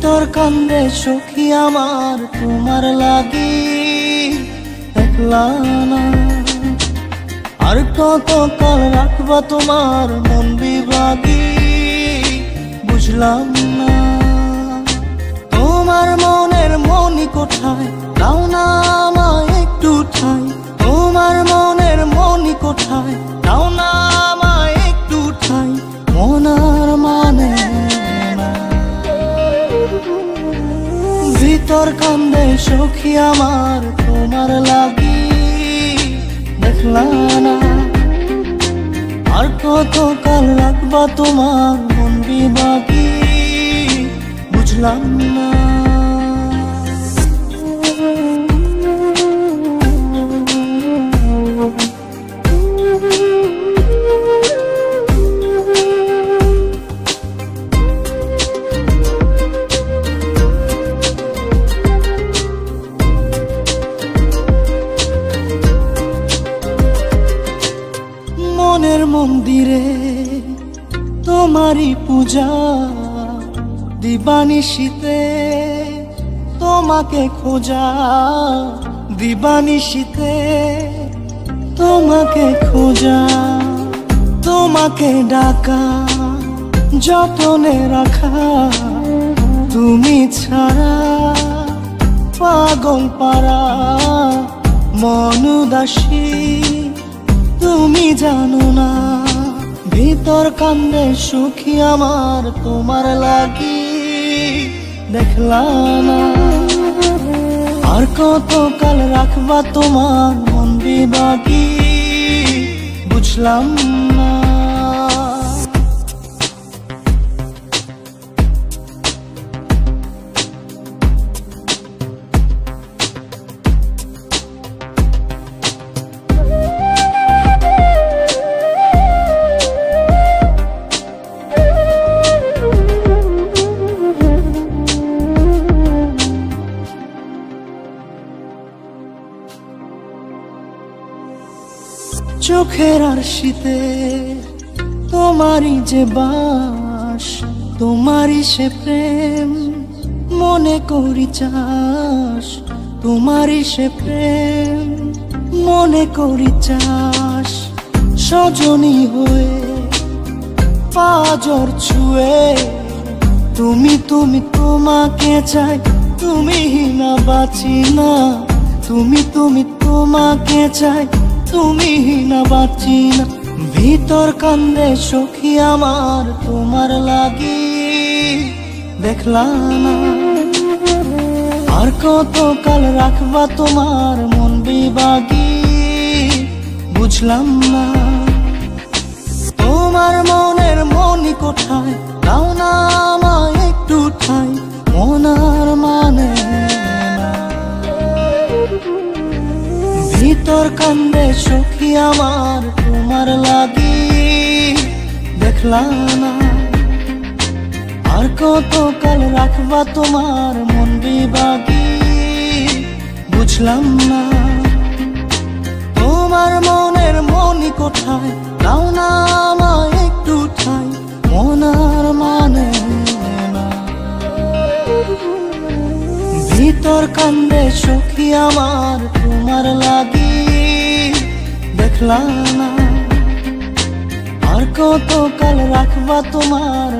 ভিতর কান্দে সখী আমার তোমার লাগি একলা না। আর কত কাল রাখবা তোমার মন বিভাগী বুঝলাম না। তোমার মনের মনি কোথায় দাও না আমায় একটু ঠাই। তোমার মনের মনি কোথায় দাও না আমায় একটু ঠাই। মনার মানে ভিতর কান্দে সখী আমার তোমার লাগি দেখলা না। আর কত কাল রাখবা তোমার মন বিভাগী বুঝলাম না। মনের মন্দিরে তোমারই পূজা দিবানিশীতে তোমাকে খোঁজা। দিবানিশীতে তোমাকে খোঁজা। তোমাকে ডাকা যতনে রাখা। তুমি ছাড়া পাগল পারা মন উদাসী তুমি জানো না। ভিতর কান্দে সুখী আমার তোমার লাগি দেখলা না। আর কত কাল রাখবা তোমার মন বিভাগী বুঝলাম না। চোখের আরশিতে তোমারই যে বাস। তোমারই সে প্রেম মনে করি চাস। তোমারই সে প্রেম মনে করি চাস। সজনী হয়ে পাজর ছুঁয়ে তুমি তুমি তোমাকে চাই। তুমি না বাঁচি না। তুমি তুমি তোমাকে চাই। তুমি না বাঁচি না। ভিতর কান্দে সখী আমার তোমার লাগি দেখলা না। আর কত কাল রাখবা তোমার মন বিভাগী বুঝলাম না। তোমার মনের মনি কোথায় দাও না আমায় একটু ঠাই। মনার মানে ভিতর কান্দে সখী আমার তোমার লাগি দেখলা না। আর কত কাল রাখবা তোমার মন বিভাগী বুঝলাম না। তোমার মনের মনি কোথায় দাও না আমায় একটু ঠাই। মনার মানে ভিতর কান্দে সখী আমার তোমার লাগি দেখলা না। আর কত কাল রাখবা তোমার